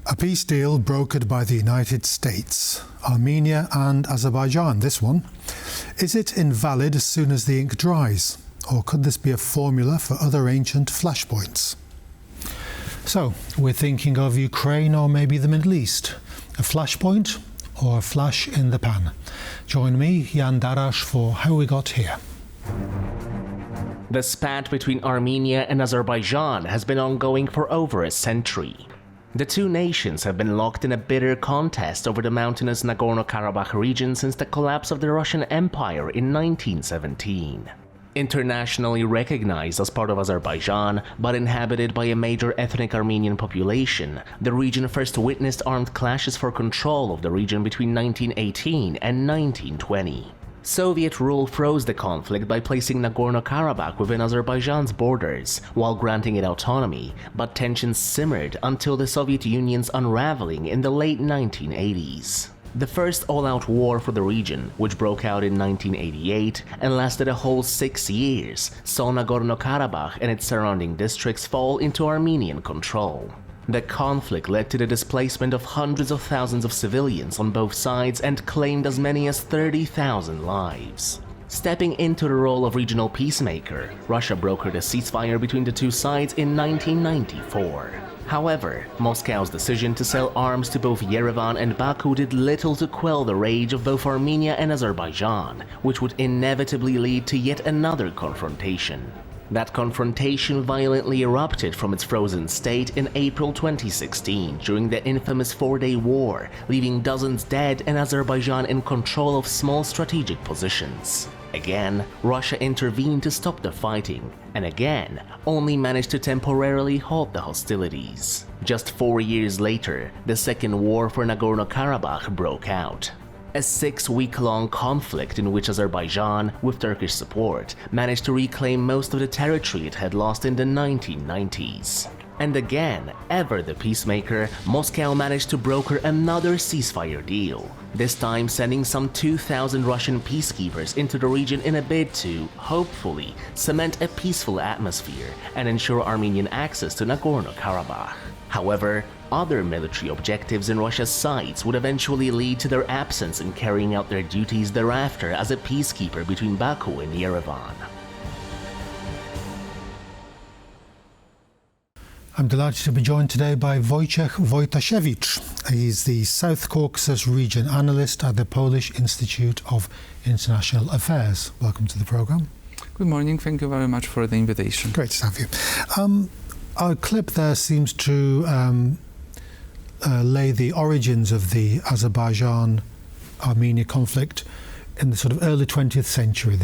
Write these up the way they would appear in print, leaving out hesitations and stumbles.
A peace deal brokered by the United States. Armenia and Azerbaijan, this one. Is it invalid as soon as the ink dries? Or could this be a formula for other ancient flashpoints? So, we're thinking of Ukraine or maybe the Middle East. A flashpoint or a flash in the pan? Join me, Darasz, for How We Got Here. The spat between Armenia and Azerbaijan has been ongoing for over a century. The two nations have been locked in a bitter contest over the mountainous Nagorno-Karabakh region since the collapse of the Russian Empire in 1917. Internationally recognized as part of Azerbaijan, but inhabited by a major ethnic Armenian population, the region first witnessed armed clashes for control of the region between 1918 and 1920. Soviet rule froze the conflict by placing Nagorno-Karabakh within Azerbaijan's borders, while granting it autonomy, but tensions simmered until the Soviet Union's unraveling in the late 1980s. The first all-out war for the region, which broke out in 1988 and lasted a whole 6 years, saw Nagorno-Karabakh and its surrounding districts fall into Armenian control. The conflict led to the displacement of hundreds of thousands of civilians on both sides and claimed as many as 30,000 lives. Stepping into the role of regional peacemaker, Russia brokered a ceasefire between the two sides in 1994. However, Moscow's decision to sell arms to both Yerevan and Baku did little to quell the rage of both Armenia and Azerbaijan, which would inevitably lead to yet another confrontation. That confrontation violently erupted from its frozen state in April 2016 during the infamous 4-day war, leaving dozens dead and Azerbaijan in control of small strategic positions. Again, Russia intervened to stop the fighting, and again, only managed to temporarily halt the hostilities. Just 4 years later, the second war for Nagorno-Karabakh broke out. A 6-week-long conflict in which Azerbaijan, with Turkish support, managed to reclaim most of the territory it had lost in the 1990s. And again, ever the peacemaker, Moscow managed to broker another ceasefire deal, this time sending some 2,000 Russian peacekeepers into the region in a bid to, hopefully, cement a peaceful atmosphere and ensure Armenian access to Nagorno-Karabakh. However, other military objectives in Russia's sights would eventually lead to their absence in carrying out their duties thereafter as a peacekeeper between Baku and Yerevan. I'm delighted to be joined today by Wojciech Wojtasiewicz. He's the South Caucasus Region Analyst at the Polish Institute of International Affairs. Welcome to the programme. Good morning. Thank you very much for the invitation. Great to have you. Our clip there seems to lay the origins of the Azerbaijan-Armenia conflict in the sort of early 20th century.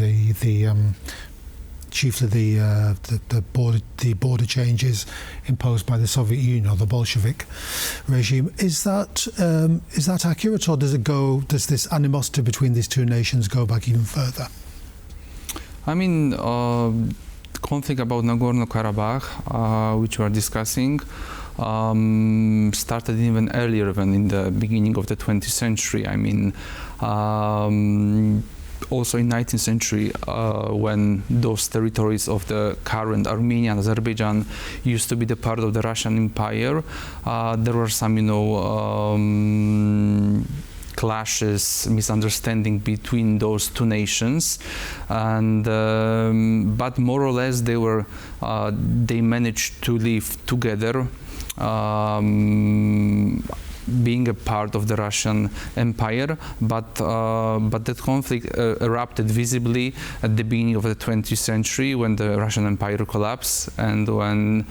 Chiefly the border changes imposed by the Soviet Union or the Bolshevik regime. Is that accurate, or does this animosity between these two nations go back even further? I mean, the conflict about Nagorno-Karabakh, which we are discussing, started even earlier than in the beginning of the 20th century. I mean, also in 19th century, when those territories of the current Armenia and Azerbaijan used to be the part of the Russian Empire, there were some, clashes, misunderstanding between those two nations, and but more or less they managed to live together, being a part of the Russian Empire, but that conflict erupted visibly at the beginning of the 20th century when the Russian Empire collapsed and when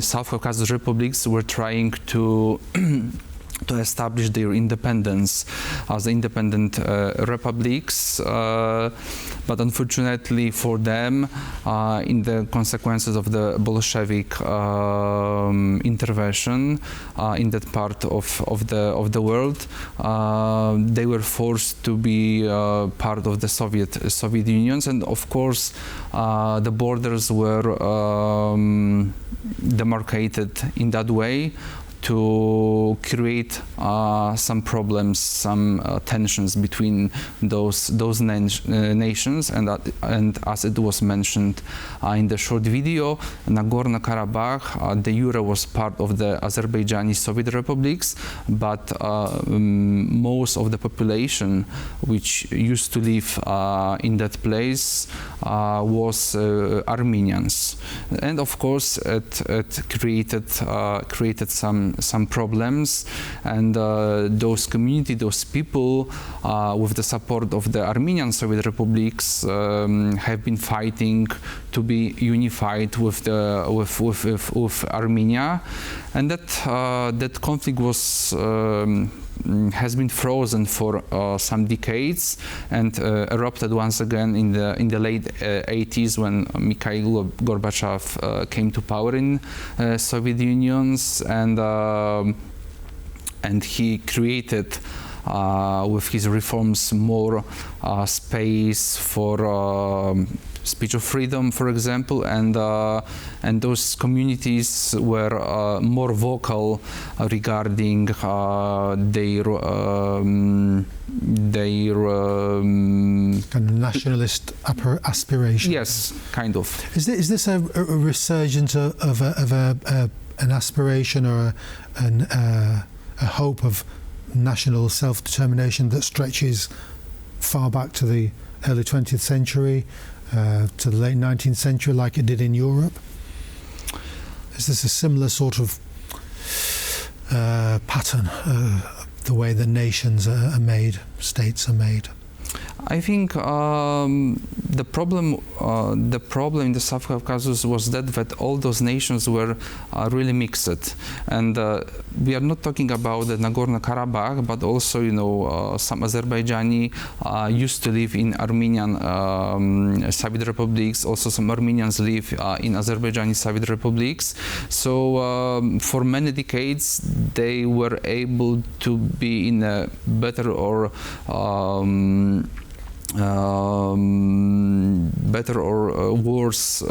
South Caucasus republics were trying to establish their independence as independent republics, but unfortunately for them, in the consequences of the Bolshevik intervention in that part of the world, they were forced to be part of the Soviet Union, and of course the borders were demarcated in that way to create some problems, some tensions between those nations, and as it was mentioned in the short video, Nagorno-Karabakh de jure was part of the Azerbaijani Soviet republics, but most of the population which used to live in that place was Armenians, and of course it created some problems, and those community, those people, with the support of the Armenian Soviet republics, have been fighting to be unified with Armenia, and that conflict was has been frozen for some decades and erupted once again in the late 80s when Mikhail Gorbachev came to power in Soviet Union, and he created with his reforms more space for speech of freedom, for example, and those communities were more vocal regarding their kind of nationalist aspiration. Yes, kind of. Is this a resurgence of an aspiration or a hope of national self-determination that stretches far back to the early 20th century, to the late 19th century, like it did in Europe? Is this a similar sort of pattern, the way that nations are made, states are made? I think the problem in the South Caucasus was that all those nations were really mixed, and we are not talking about the Nagorno-Karabakh, but also some Azerbaijani used to live in Armenian Soviet republics. Also, some Armenians live in Azerbaijani Soviet republics. So for many decades, they were able to be in a better or worse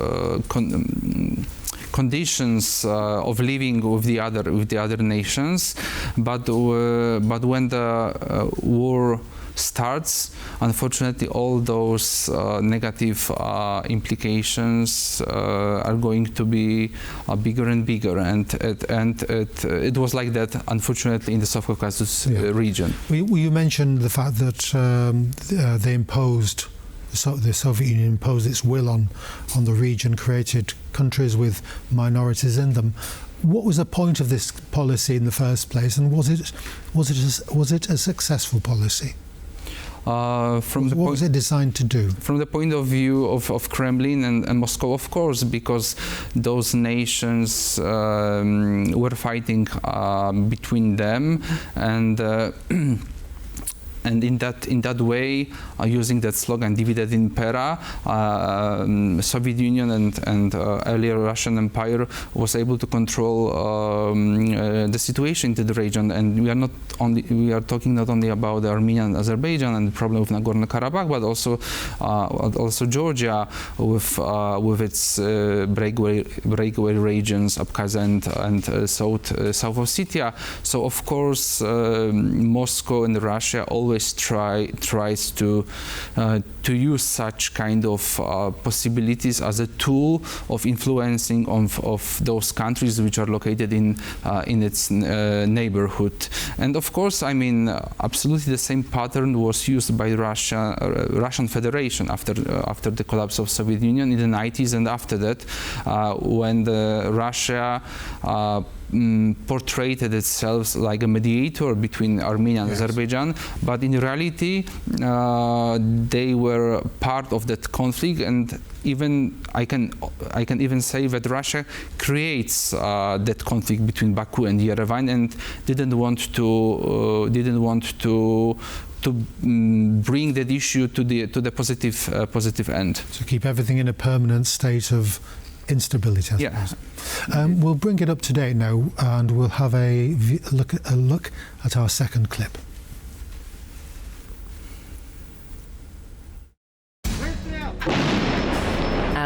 conditions of living with the other nations, but when the war starts, unfortunately, all those negative implications are going to be bigger and bigger, and it was like that, unfortunately, in the South Caucasus region. Well, you mentioned the fact that they imposed. The Soviet Union imposed its will on the region, created countries with minorities in them. What was the point of this policy in the first place, and was it a successful policy? What was it designed to do? From the point of view of Kremlin and Moscow, of course, because those nations were fighting between them, and in that way, using that slogan "Divide et Impera," Soviet Union and earlier Russian Empire was able to control the situation in the region. And we are talking not only about the Armenia and Azerbaijan and the problem of Nagorno-Karabakh, but also Georgia with its breakaway regions, Abkhazia and South Ossetia. So of course, Moscow and Russia always tries to use such kind of possibilities as a tool of influencing of those countries which are located in its neighborhood. And of course, I mean, absolutely the same pattern was used by Russian Federation after the collapse of Soviet Union in the 90s, and after that, when Russia portrayed itself like a mediator between Armenia and Azerbaijan, but in reality they were part of that conflict, and even I can even say that Russia creates that conflict between Baku and Yerevan, and didn't want to bring that issue to the positive end. So keep everything in a permanent state of instability, I suppose. We'll bring it up to date now, and we'll have a look at our second clip.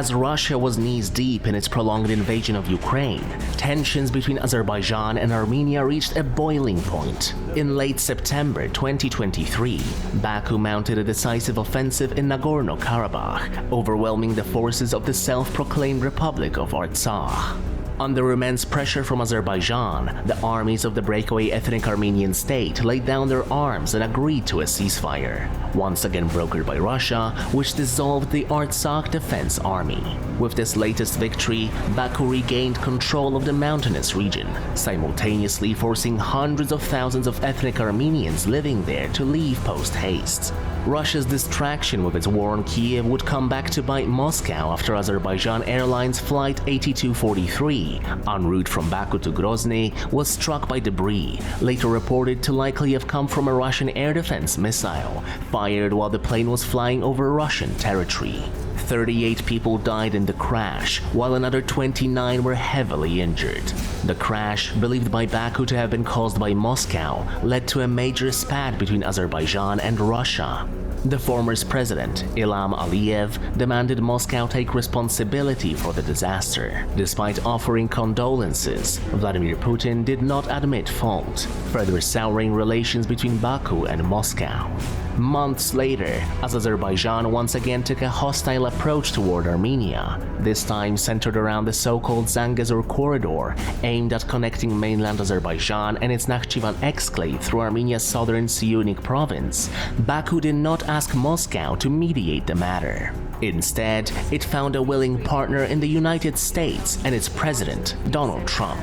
As Russia was knees-deep in its prolonged invasion of Ukraine, tensions between Azerbaijan and Armenia reached a boiling point. In late September 2023, Baku mounted a decisive offensive in Nagorno-Karabakh, overwhelming the forces of the self-proclaimed Republic of Artsakh. Under immense pressure from Azerbaijan, the armies of the breakaway ethnic Armenian state laid down their arms and agreed to a ceasefire, once again brokered by Russia, which dissolved the Artsakh Defense Army. With this latest victory, Baku regained control of the mountainous region, simultaneously forcing hundreds of thousands of ethnic Armenians living there to leave post-haste. Russia's distraction with its war on Kiev would come back to bite Moscow after Azerbaijan Airlines Flight 8243, en route from Baku to Grozny, was struck by debris, later reported to likely have come from a Russian air defense missile, fired while the plane was flying over Russian territory. 38 people died in the crash, while another 29 were heavily injured. The crash, believed by Baku to have been caused by Moscow, led to a major spat between Azerbaijan and Russia. The former's president, Ilham Aliyev, demanded Moscow take responsibility for the disaster. Despite offering condolences, Vladimir Putin did not admit fault, further souring relations between Baku and Moscow. Months later, as Azerbaijan once again took a hostile approach toward Armenia, this time centered around the so-called Zangezur corridor, aimed at connecting mainland Azerbaijan and its Nakhchivan exclave through Armenia's southern Syunik province, Baku did not ask Moscow to mediate the matter. Instead, it found a willing partner in the United States and its president, Donald Trump.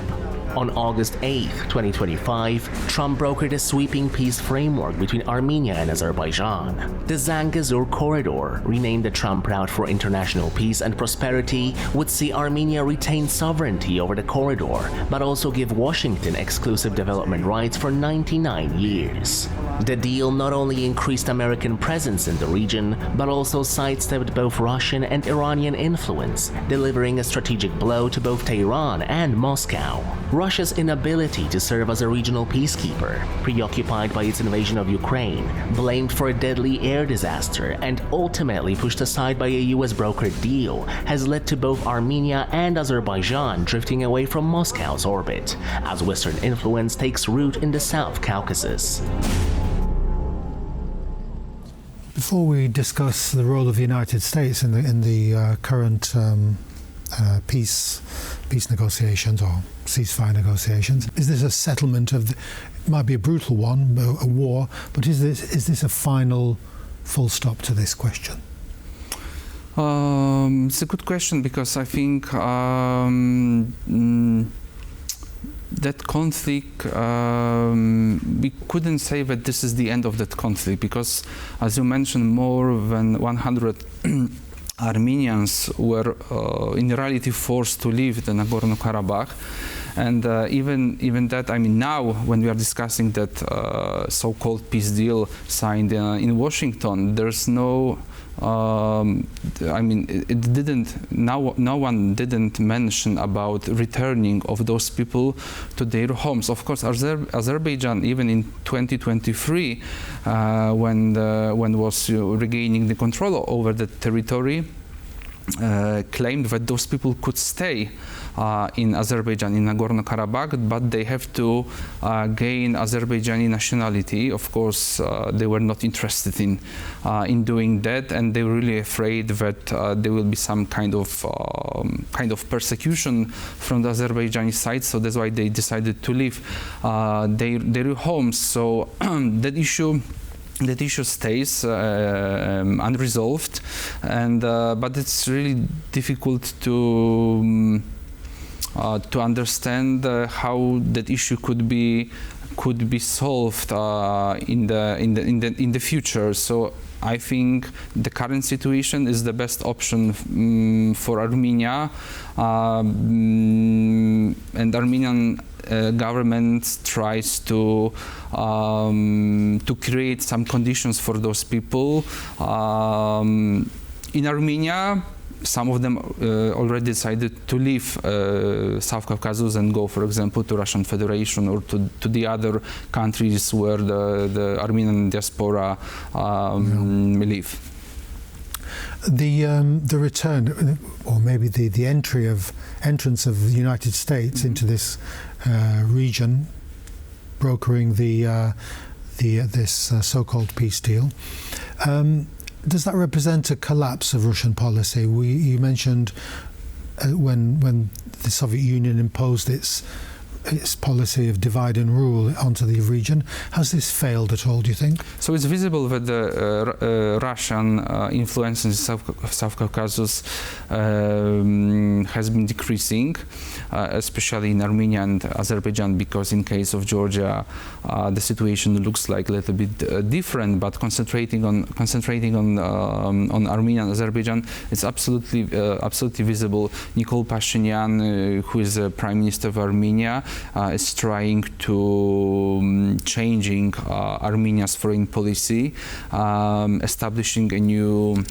On August 8, 2025, Trump brokered a sweeping peace framework between Armenia and Azerbaijan. The Zangezur corridor, renamed the Trump Route for International Peace and Prosperity, would see Armenia retain sovereignty over the corridor, but also give Washington exclusive development rights for 99 years. The deal not only increased American presence in the region, but also sidestepped both Russian and Iranian influence, delivering a strategic blow to both Tehran and Moscow. Russia's inability to serve as a regional peacekeeper, preoccupied by its invasion of Ukraine, blamed for a deadly air disaster, and ultimately pushed aside by a US-brokered deal, has led to both Armenia and Azerbaijan drifting away from Moscow's orbit, as Western influence takes root in the South Caucasus. Before we discuss the role of the United States in the current peace negotiations or ceasefire negotiations, is this a settlement of it might be a brutal one, a war, but is this a final full stop to this question? It's a good question, because I think that conflict, we couldn't say that this is the end of that conflict, because, as you mentioned, more than 100 Armenians were in reality forced to leave the Nagorno-Karabakh. And even that, I mean, now when we are discussing that so-called peace deal signed in Washington, there's no, I mean, it didn't, no one didn't mention about returning of those people to their homes. Of course, Azerbaijan, even in 2023, when was regaining the control over the territory, claimed that those people could stay in Azerbaijan, in Nagorno-Karabakh, but they have to gain Azerbaijani nationality. Of course, they were not interested in doing that, and they were really afraid that there will be some kind of persecution from the Azerbaijani side. So that's why they decided to leave their homes. So that issue stays unresolved, and but it's really difficult to understand how that issue could be solved in the future. So I think the current situation is the best option for Armenia, and Armenian government tries to create some conditions for those people. In Armenia, some of them already decided to leave South Caucasus and go, for example, to Russian Federation or to the other countries where the Armenian diaspora live. The return, or maybe the entrance of the United States into this region, brokering this so-called peace deal. Does that represent a collapse of Russian policy? You mentioned when the Soviet Union imposed its policy of divide and rule onto the region. Has this failed at all, do you think? So it's visible that the Russian influence in South Caucasus has been decreasing, especially in Armenia and Azerbaijan, because in case of Georgia, the situation looks like a little bit different. But concentrating on Armenia and Azerbaijan, it's absolutely visible. Nikol Pashinyan, who is the Prime Minister of Armenia, is trying to changing Armenia's foreign policy, establishing a new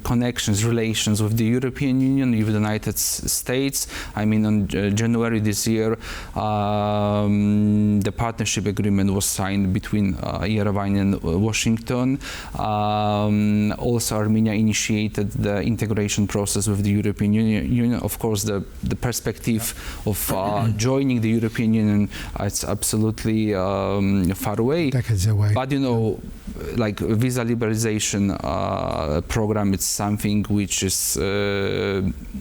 connections, relations with the European Union, with the United States. I mean, on January this year, the partnership agreement was signed between Yerevan and Washington. Also, Armenia initiated the integration process with the European Union. Of course, the perspective of joining the European Union, it's absolutely far away. Decades away. But you know, like visa liberalization program, it's something which is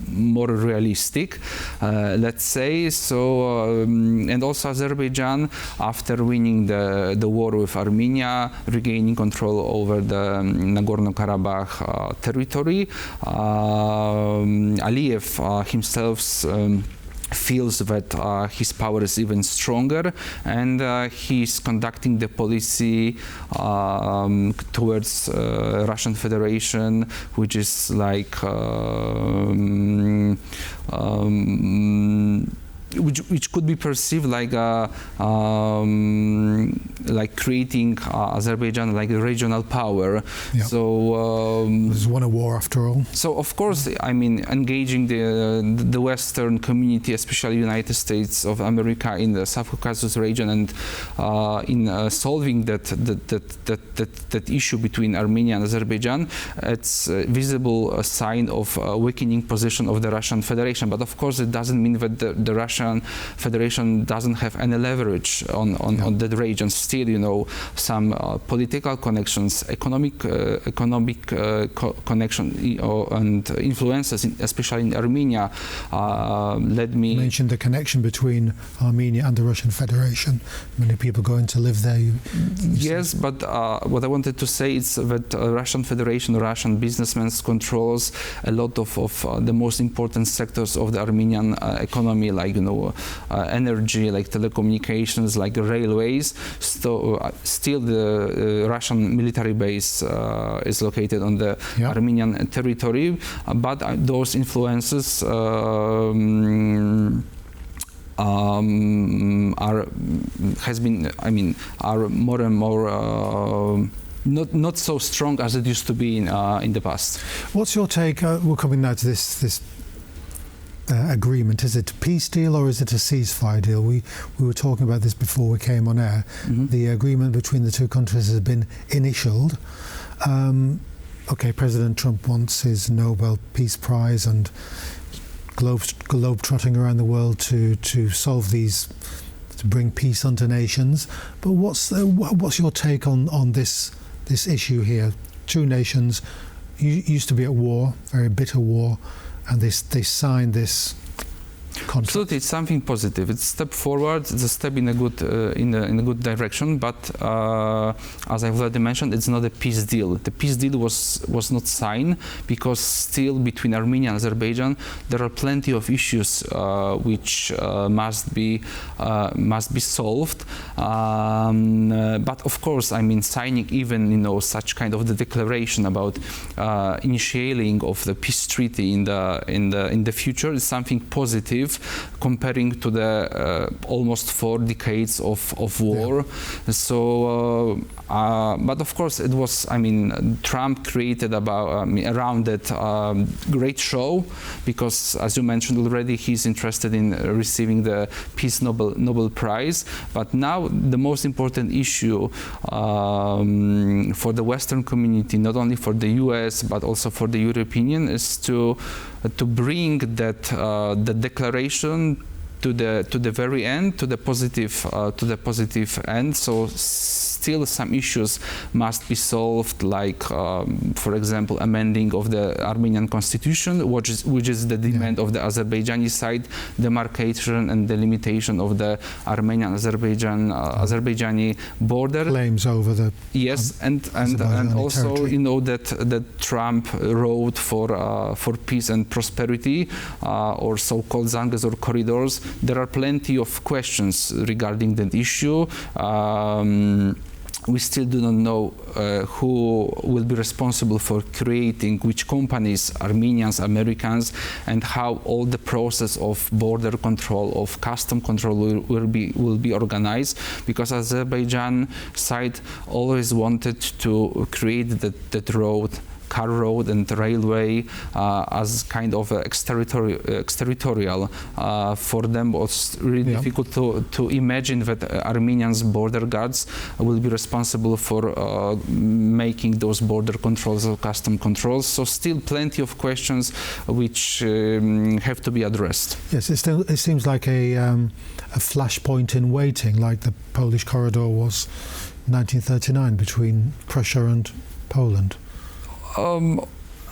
more realistic, let's say. So, and also Azerbaijan, after winning the war with Armenia, regaining control over the Nagorno-Karabakh territory, Aliyev himself feels that his power is even stronger, and he's conducting the policy towards Russian Federation, which is like which could be perceived like creating Azerbaijan like a regional power. Yep. So there's won a war after all. So of course, I mean, engaging the Western community, especially United States of America, in the South Caucasus region, and in solving that issue between Armenia and Azerbaijan, it's a visible sign of weakening position of the Russian Federation. But of course, it doesn't mean that the Russian Federation doesn't have any leverage on that region. Still, you know, some political connections, economic connection and influences, especially in Armenia. Let me you mentioned the connection between Armenia and the Russian Federation. Many people going to live there. Yes, but what I wanted to say is that Russian Federation, Russian businessmen controls a lot of the most important sectors of the Armenian economy, like, you know, energy, like telecommunications, like railways. So, still the Russian military base is located on the Armenian territory, but those influences are more and more not so strong as it used to be in the past. What's your take? We're coming now to this agreement. Is it a peace deal or is it a ceasefire deal? We were talking about this before we came on air. Mm-hmm. The agreement between the two countries has been initialed. Okay, President Trump wants his Nobel Peace Prize and globe-trotting around the world to solve these, to bring peace unto nations. But what's your take on this issue here? Two nations used to be at war, very bitter war, and they signed this contract. Absolutely, it's something positive. It's a step forward. It's a step in a good in a good direction. But as I've already mentioned, it's not a peace deal. The peace deal was not signed because still between Armenia and Azerbaijan there are plenty of issues which must be solved. But of course, I mean, signing even such kind of the declaration about initiating of the peace treaty in the future is something positive. positive, comparing to the almost 4 decades of war. Yeah. So, but of course, it was. I mean, Trump created around it great show, because, as you mentioned already, he's interested in receiving the Peace Nobel Prize. But now the most important issue for the Western community, not only for the U.S. but also for the European Union, is to bring that the declaration to the very end, to the positive end. So still some issues must be solved, like for example, amending of the Armenian constitution, which is the demand of the Azerbaijani side, demarcation and delimitation of the Armenian Azerbaijani border. Claims over the and also territory. You know that Trump wrote for peace and prosperity, or so-called zanges or corridors. There are plenty of questions regarding that issue. We still do not know who will be responsible for creating which companies, Armenians, Americans, and how all the process of border control, of custom control will be organized, because Azerbaijan side always wanted to create that road, car road and railway as kind of exterritorial. For them, it was really difficult to imagine that Armenians border guards will be responsible for making those border controls or custom controls. So still plenty of questions which have to be addressed. Yes, it seems like a flashpoint in waiting, like the Polish corridor was in 1939 between Prussia and Poland.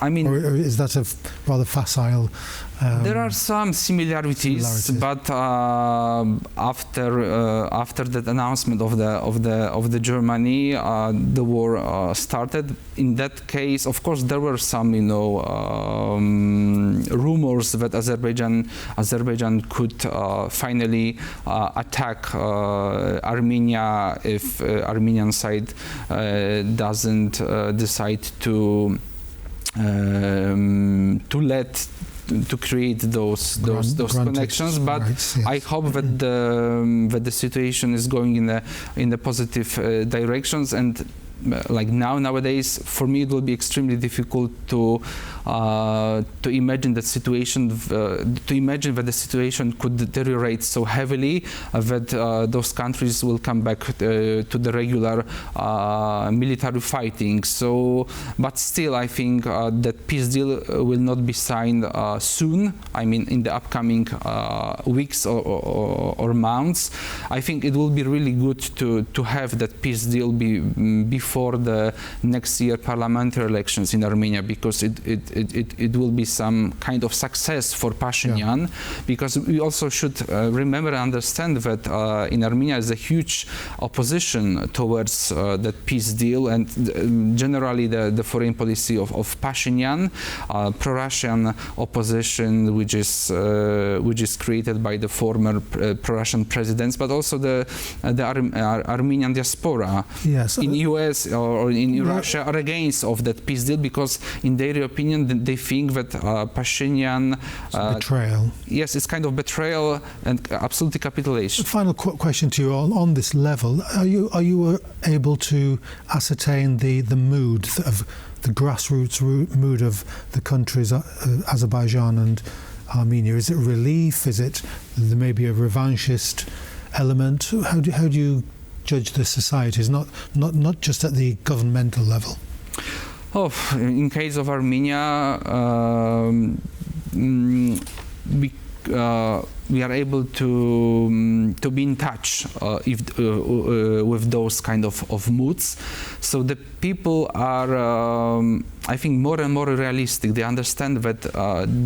I mean, or is that a rather facile? There are some similarities. But after that announcement of the Germany, the war started. In that case, of course, there were some rumors that Azerbaijan could finally attack Armenia if Armenian side doesn't decide to create those connections, but rights, yes. I hope that the situation is going in the positive directions. And like nowadays, for me, it will be extremely difficult to imagine that situation. To imagine that the situation could deteriorate so heavily that those countries will come back to the regular military fighting. So, but still, I think that peace deal will not be signed soon. I mean, in the upcoming weeks or months. I think it will be really good to have that peace deal before the next year parliamentary elections in Armenia, because it will be some kind of success for Pashinyan, because we also should remember and understand that in Armenia is a huge opposition towards that peace deal, and generally the foreign policy of Pashinyan, pro-Russian opposition, which is created by the former pro-Russian presidents, but also the Armenian diaspora in US or in Russia are against of that peace deal, because in their opinion they think that Pashinyan betrayal. Yes, it's kind of betrayal and absolutely capitulation. Final question to you on this level: Are you able to ascertain the mood of the grassroots mood of the countries Azerbaijan and Armenia? Is it relief? Is it there may be a revanchist element? How do you judge the societies, not just at the governmental level? In case of Armenia, we are able to be in touch with those kind of moods. So the people are, I think, more and more realistic. They understand that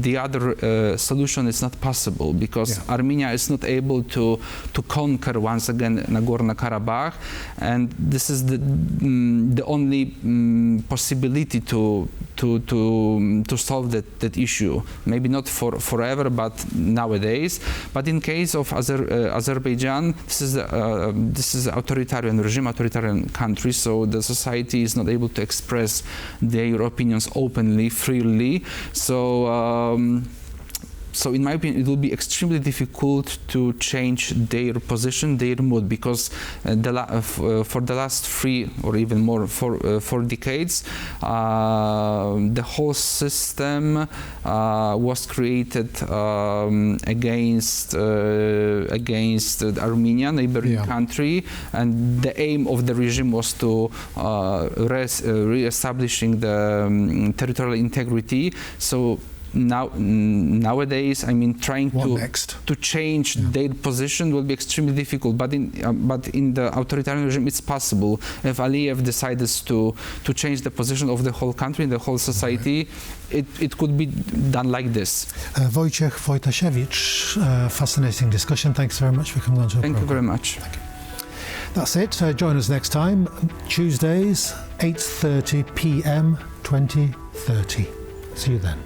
the other solution is not possible, because Armenia is not able to conquer once again Nagorno-Karabakh, and this is the only possibility to solve that issue. Maybe not forever, but nowadays. But in case of Azerbaijan, this is an authoritarian regime, authoritarian country, so the society is not able to express their opinions openly, freely. So So in my opinion, it will be extremely difficult to change their position, their mood, because for the last 3 or even more, 4 decades, the whole system was created against the Armenia, neighboring country, and the aim of the regime was to re-establishing the territorial integrity. So nowadays, I mean, trying to change their position will be extremely difficult. But in the authoritarian regime, it's possible. If Aliyev decides to change the position of the whole country, the whole society, it could be done like this. Wojciech Wojtasiewicz, fascinating discussion. Thanks very much for coming on to the program. Thank you very much. That's it. Join us next time, Tuesdays, 8:30 p.m. 2030. See you then.